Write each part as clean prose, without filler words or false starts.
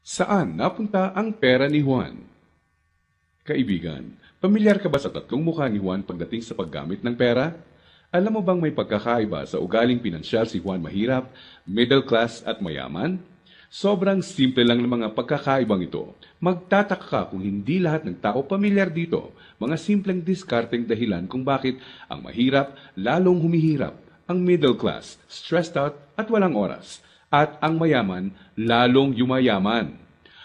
Saan napunta ang pera ni Juan? Kaibigan, pamilyar ka ba sa tatlong mukha ni Juan pagdating sa paggamit ng pera? Alam mo bang may pagkakaiba sa ugaling pinansyal si Juan mahirap, middle class at mayaman? Sobrang simple lang ng mga pagkakaibang ito. Magtataka ka kung hindi lahat ng tao pamilyar dito. Mga simpleng diskarteng dahilan kung bakit ang mahirap lalong humihirap, ang middle class stressed out at walang oras, at ang mayaman lalong yumayaman.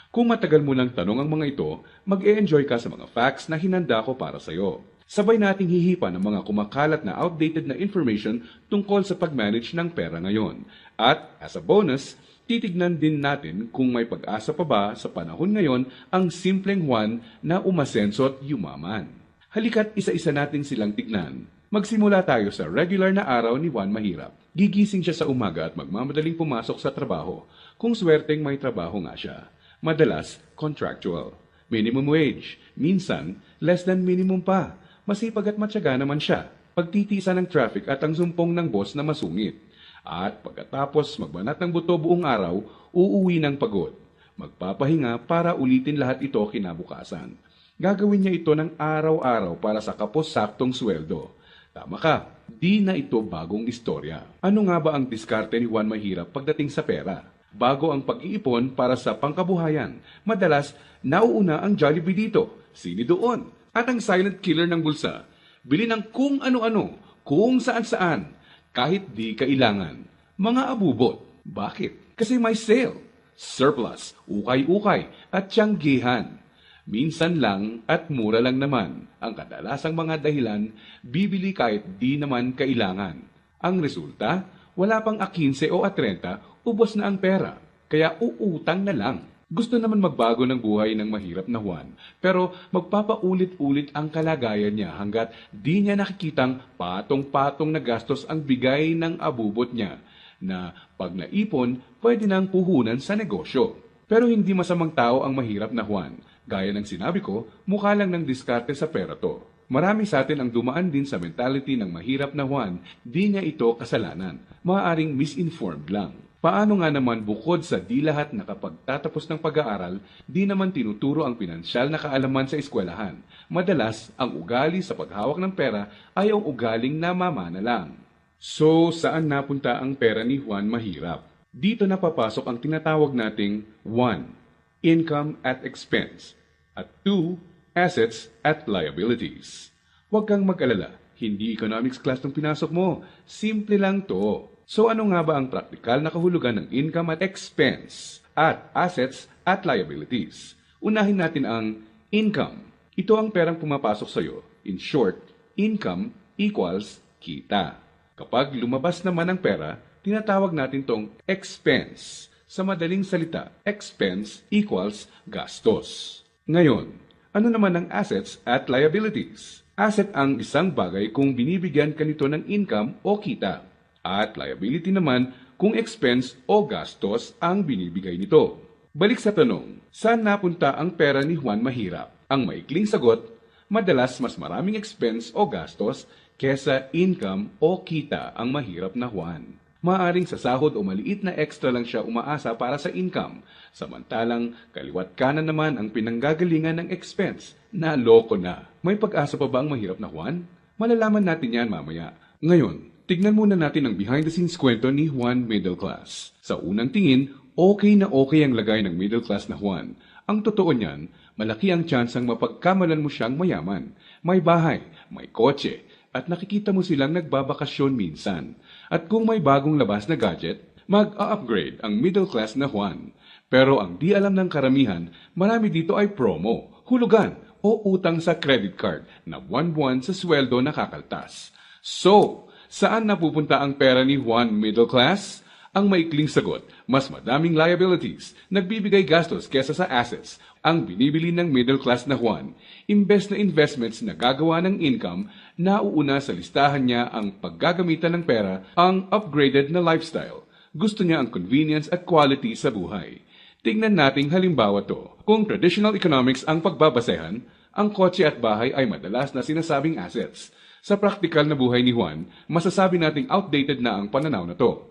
Kung matagal mo nang tanong ang mga ito, mag-e-enjoy ka sa mga facts na hinanda ko para sa iyo. Sabay nating hihipan ang mga kumakalat na outdated na information tungkol sa pag-manage ng pera ngayon. At as a bonus, titignan din natin kung may pag-asa pa ba sa panahon ngayon ang simpleng Juan na umasenso at yumaman. Halika't isa-isa natin silang tignan. Magsimula tayo sa regular na araw ni Juan Mahirap. Gigising siya sa umaga at magmamadaling pumasok sa trabaho, kung swerteng may trabaho nga siya. Madalas, contractual. Minimum wage. Minsan, less than minimum pa. Masipag at matyaga naman siya. Pagtitisa ng traffic at ang sumpong ng boss na masungit. At pagkatapos magbanat ng buto buong araw, uuwi ng pagod. Magpapahinga para ulitin lahat ito kinabukasan. Gagawin niya ito ng araw-araw para sa kapos-saktong sweldo. Tama ka, di na ito bagong istorya. Ano nga ba ang diskarte ni Juan Mahirap pagdating sa pera? Bago ang pag-iipon para sa pangkabuhayan, madalas nauuna ang Jollibee dito, sini doon, at ang silent killer ng bulsa. Bili ng kung ano-ano, kung saan-saan, kahit di kailangan. Mga abubot. Bakit? Kasi may sale, surplus, ukay-ukay, at tiyanggihan. Minsan lang at mura lang naman. Ang kadalasang mga dahilan, bibili kahit di naman kailangan. Ang resulta, wala pang A15 o A30, ubos na ang pera. Kaya uutang na lang. Gusto naman magbago ng buhay ng mahirap na Juan, pero magpapaulit-ulit ang kalagayan niya hanggat di niya nakikitang patong-patong na gastos ang bigay ng abubot niya, na pag naipon, pwede nang puhunan sa negosyo. Pero hindi masamang tao ang mahirap na Juan. Gaya ng sinabi ko, mukha lang ng diskarte sa pera to. Marami sa atin ang dumaan din sa mentality ng mahirap na Juan, di niya ito kasalanan. Maaaring misinformed lang. Paano nga naman bukod sa di lahat nakapagtatapos ng pag-aaral, di naman tinuturo ang pinansyal na kaalaman sa eskwelahan. Madalas, ang ugali sa paghawak ng pera ay ang ugaling namamana lang. So, saan napunta ang pera ni Juan Mahirap? Dito napapasok ang tinatawag nating 1. Income at expense, at 2. Assets at liabilities. Huwag kang mag-alala, hindi economics class ng pinasok mo. Simple lang to. So ano nga ba ang praktikal na kahulugan ng income at expense at assets at liabilities? Unahin natin ang income. Ito ang perang pumapasok sa iyo. In short, income equals kita. Kapag lumabas naman ang pera, tinatawag natin tong expense. Sa madaling salita, expense equals gastos. Ngayon, ano naman ang assets at liabilities? Asset ang isang bagay kung binibigyan ka nito ng income o kita. At liability naman kung expense o gastos ang binibigay nito. Balik sa tanong, saan napunta ang pera ni Juan Mahirap? Ang maikling sagot, madalas mas maraming expense o gastos kesa income o kita ang mahirap na Juan. Maaring sa sahod o maliit na extra lang siya umaasa para sa income, samantalang kaliwat kanan naman ang pinanggagalingan ng expense. Naloko na. May pag-asa pa ba ang mahirap na Juan? Malalaman natin yan mamaya. Ngayon, tignan muna natin ang behind-the-scenes kwento ni Juan Middle Class. Sa unang tingin, okay na okay ang lagay ng middle class na Juan. Ang totoo niyan, malaki ang tsansang mapagkamalan mo siyang mayaman. May bahay, may kotse, at nakikita mo silang nagbabakasyon minsan. At kung may bagong labas na gadget, mag-a-upgrade ang middle class na Juan. Pero ang di alam ng karamihan, marami dito ay promo, hulugan, o utang sa credit card na buwan-buwan sa sweldo nakakaltas. So, saan napupunta ang pera ni Juan Middle Class? Ang maikling sagot, mas madaming liabilities, nagbibigay gastos kesa sa assets, ang binibili ng middle class na Juan. Imbes na investments na gagawa ng income, nauuna sa listahan niya ang paggagamitan ng pera, ang upgraded na lifestyle. Gusto niya ang convenience at quality sa buhay. Tingnan nating halimbawa to. Kung traditional economics ang pagbabasehan, ang kotse at bahay ay madalas na sinasabing assets. Sa praktikal na buhay ni Juan, masasabi nating outdated na ang pananaw na to.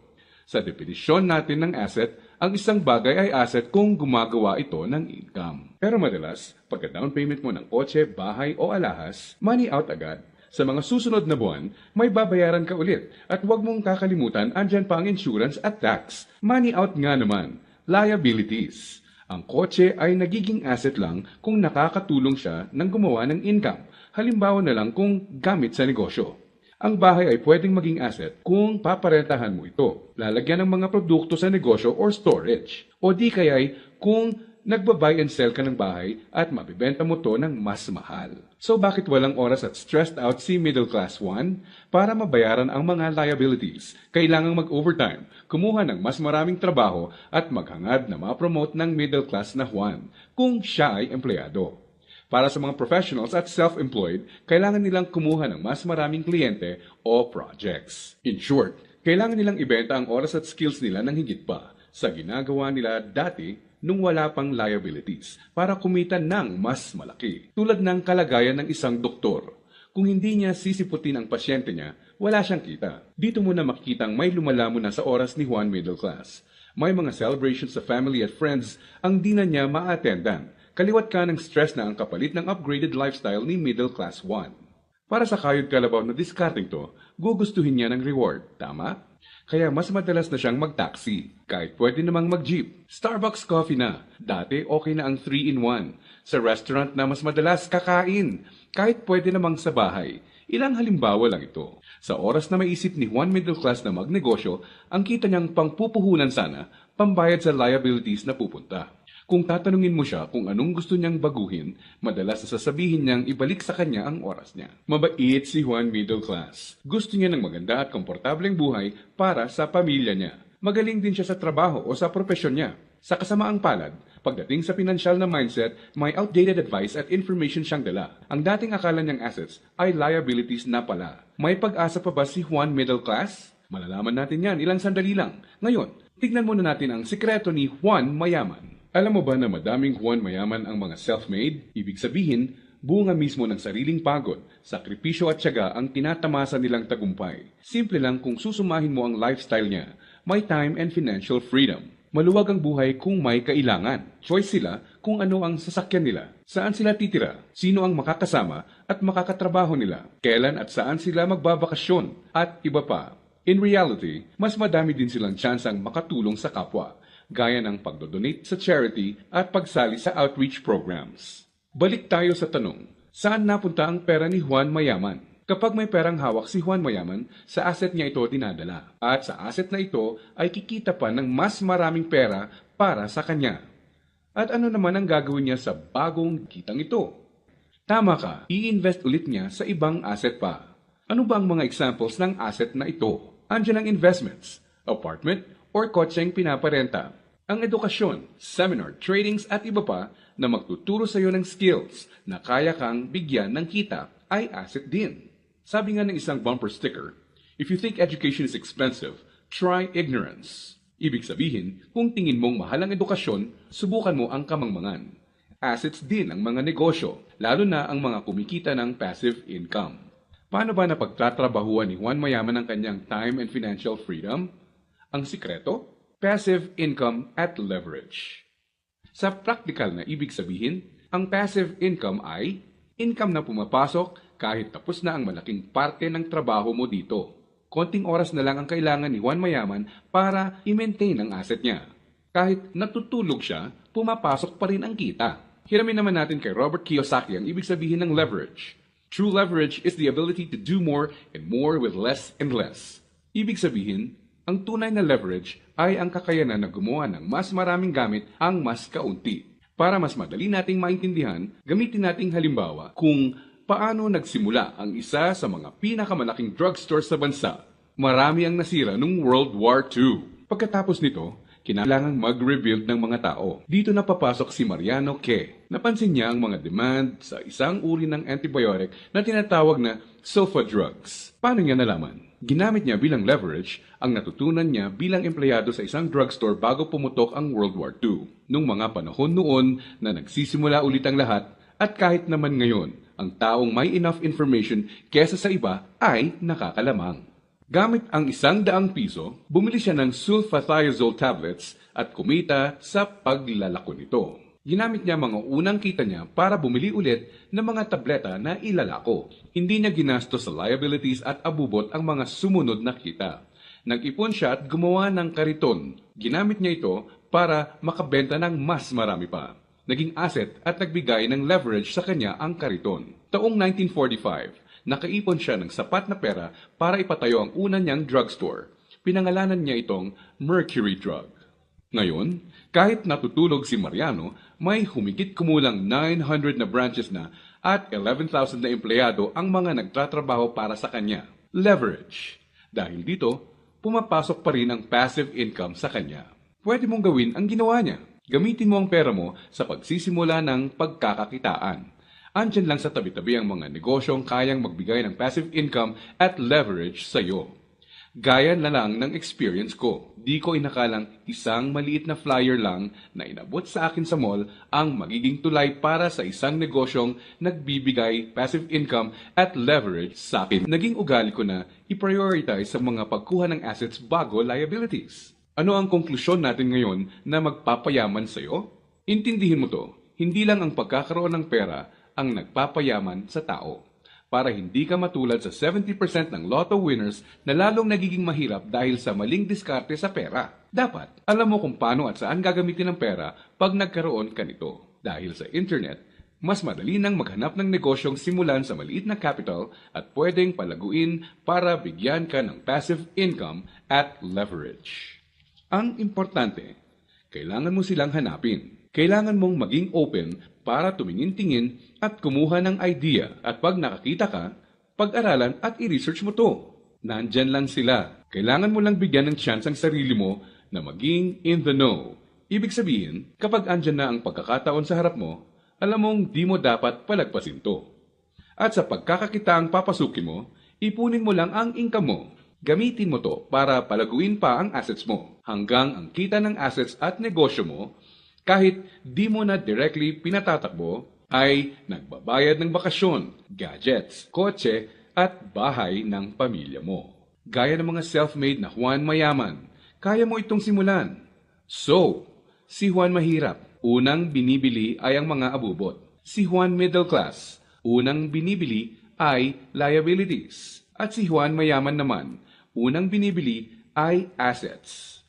Sa definisyon natin ng asset, ang isang bagay ay asset kung gumagawa ito ng income. Pero madalas, pagka down payment mo ng kotse, bahay o alahas, money out agad. Sa mga susunod na buwan, may babayaran ka ulit at huwag mong kakalimutan andyan pa ang insurance at tax. Money out nga naman, liabilities. Ang kotse ay nagiging asset lang kung nakakatulong siya ng gumawa ng income. Halimbawa na lang kung gamit sa negosyo. Ang bahay ay pwedeng maging asset kung paparentahan mo ito, lalagyan ng mga produkto sa negosyo or storage. O di kaya'y kung nagba-buy and sell ka ng bahay at mabibenta mo to ng mas mahal. So bakit walang oras at stressed out si Middle Class 1? Para mabayaran ang mga liabilities, kailangang mag-overtime, kumuha ng mas maraming trabaho at maghangad na ma-promote ng middle class na Juan kung siya ay empleyado. Para sa mga professionals at self-employed, kailangan nilang kumuha ng mas maraming kliyente o projects. In short, kailangan nilang ibenta ang oras at skills nila ng higit pa sa ginagawa nila dati nung wala pang liabilities para kumita ng mas malaki. Tulad ng kalagayan ng isang doktor. Kung hindi niya sisiputin ang pasyente niya, wala siyang kita. Dito mo na makikitang may lumalamon na sa oras ni Juan Middle Class. May mga celebrations sa family at friends ang di na niya ma-attendan. Kaliwat ka ng stress na ang kapalit ng upgraded lifestyle ni Middle Class 1. Para sa kayod kalabaw na discarding to, gugustuhin niya ng reward, tama? Kaya mas madalas na siyang mag-taxi, kahit pwede namang mag-jeep. Starbucks coffee na, dati okay na ang 3-in-1. Sa restaurant na mas madalas kakain, kahit pwede namang sa bahay. Ilang halimbawa lang ito. Sa oras na maisip ni Juan Middle Class na magnegosyo, ang kita niyang pangpupuhunan sana, pambayad sa liabilities na pupunta. Kung tatanungin mo siya kung anong gusto niyang baguhin, madalas sasabihin niyang ibalik sa kanya ang oras niya. Mabait si Juan Middle Class. Gusto niya ng maganda at komportableng buhay para sa pamilya niya. Magaling din siya sa trabaho o sa propesyon niya. Sa kasamaang palad, pagdating sa pinansyal na mindset, may outdated advice at information siyang dala. Ang dating akala niyang assets ay liabilities na pala. May pag-asa pa ba si Juan Middle Class? Malalaman natin yan ilang sandali lang. Ngayon, tignan muna natin ang sikreto ni Juan Mayaman. Alam mo ba na madaming Juan Mayaman ang mga self-made? Ibig sabihin, bunga mismo ng sariling pagod, sakripisyo at tiyaga ang tinatamasa nilang tagumpay. Simple lang kung susumahin mo ang lifestyle niya, may time and financial freedom. Maluwag ang buhay kung may kailangan. Choice sila kung ano ang sasakyan nila, saan sila titira, sino ang makakasama at makakatrabaho nila, kailan at saan sila magbabakasyon, at iba pa. In reality, mas madami din silang tsansang makatulong sa kapwa, gaya ng pagdodonate sa charity at pagsali sa outreach programs. Balik tayo sa tanong, saan napunta ang pera ni Juan Mayaman? Kapag may perang hawak si Juan Mayaman, sa asset niya ito dinadala. At sa asset na ito ay kikita pa ng mas maraming pera para sa kanya. At ano naman ang gagawin niya sa bagong kitang ito? Tama ka, i-invest ulit niya sa ibang asset pa. Ano ba ang mga examples ng asset na ito? Andiyan ang investments, apartment, or kotseng pinaparenta. Ang edukasyon, seminar, tradings at iba pa na magtuturo sa iyo ng skills na kaya kang bigyan ng kita ay asset din. Sabi nga ng isang bumper sticker, if you think education is expensive, try ignorance. Ibig sabihin, kung tingin mong mahal ang edukasyon, subukan mo ang kamangmangan. Assets din ang mga negosyo, lalo na ang mga kumikita ng passive income. Paano ba napagtatrabahuan ni Juan Mayaman ang kanyang time and financial freedom? Ang sikreto? Passive income at leverage. Sa practical na ibig sabihin, ang passive income ay income na pumapasok kahit tapos na ang malaking parte ng trabaho mo dito. Konting oras na lang ang kailangan ni Juan Mayaman para i-maintain ang asset niya. Kahit natutulog siya, pumapasok pa rin ang kita. Hiramin naman natin kay Robert Kiyosaki ang ibig sabihin ng leverage. True leverage is the ability to do more and more with less and less. Ibig sabihin, ang tunay na leverage ay ang kakayanan na gumawa ng mas maraming gamit ang mas kaunti. Para mas madali nating maintindihan, gamitin nating halimbawa kung paano nagsimula ang isa sa mga pinakamalaking drugstore sa bansa. Marami ang nasira noong World War II. Pagkatapos nito, kinailangang mag-rebuild ng mga tao. Dito na papasok si Mariano K. Napansin niya ang mga demand sa isang uri ng antibiotic na tinatawag na sulfa drugs. Paano niya nalaman? Ginamit niya bilang leverage ang natutunan niya bilang empleyado sa isang drugstore bago pumutok ang World War II. Nung mga panahon noon na nagsisimula ulit ang lahat at kahit naman ngayon, ang taong may enough information kesa sa iba ay nakakalamang. Gamit ang 100 piso, bumili siya ng sulfathiazole tablets at kumita sa paglalako nito. Ginamit niya mga unang kita niya para bumili ulit ng mga tableta na ilalako. Hindi niya ginastos sa liabilities at abubot ang mga sumunod na kita. Nag-ipon siya at gumawa ng kariton. Ginamit niya ito para makabenta ng mas marami pa. Naging asset at nagbigay ng leverage sa kanya ang kariton. Taong 1945, nakaipon siya ng sapat na pera para ipatayo ang una niyang drugstore. Pinangalanan niya itong Mercury Drug. Ngayon, kahit natutulog si Mariano, may humigit kumulang 900 na branches na at 11,000 na empleyado ang mga nagtatrabaho para sa kanya. Leverage. Dahil dito, pumapasok pa rin ang passive income sa kanya. Pwede mong gawin ang ginawa niya. Gamitin mo ang pera mo sa pagsisimula ng pagkakakitaan. Andyan lang sa tabi-tabi ang mga negosyong kayang magbigay ng passive income at leverage sa iyo. Gaya na lang ng experience ko. Di ko inakalang isang maliit na flyer lang na inabot sa akin sa mall ang magiging tulay para sa isang negosyong nagbibigay passive income at leverage sa akin. Naging ugali ko na i-prioritize sa mga pagkuha ng assets bago liabilities. Ano ang konklusyon natin ngayon na magpapayaman sa iyo? Intindihin mo to, hindi lang ang pagkakaroon ng pera ang nagpapayaman sa tao. Para hindi ka matulad sa 70% ng lotto winners na lalong nagiging mahirap dahil sa maling diskarte sa pera. Dapat, alam mo kung paano at saan gagamitin ang pera pag nagkaroon ka nito. Dahil sa internet, mas madali nang maghanap ng negosyong simulan sa maliit na capital at pwedeng palaguin para bigyan ka ng passive income at leverage. Ang importante, kailangan mo silang hanapin. Kailangan mong maging open para tumingin-tingin at kumuha ng idea at pag nakakita ka, pag-aralan at i-research mo to. Nandyan lang sila. Kailangan mo lang bigyan ng chance ang sarili mo na maging in the know. Ibig sabihin, kapag andyan na ang pagkakataon sa harap mo, alam mong di mo dapat palagpasin to. At sa pagkakakita ang papasukin mo, ipunin mo lang ang income mo. Gamitin mo to para palaguin pa ang assets mo hanggang ang kita ng assets at negosyo mo kahit di mo na directly pinatatakbo, ay nagbabayad ng bakasyon, gadgets, kotse, at bahay ng pamilya mo. Gaya ng mga self-made na Juan Mayaman, kaya mo itong simulan. So, si Juan Mahirap, unang binibili ay ang mga abubot. Si Juan Middle Class, unang binibili ay liabilities. At si Juan Mayaman naman, unang binibili ay assets.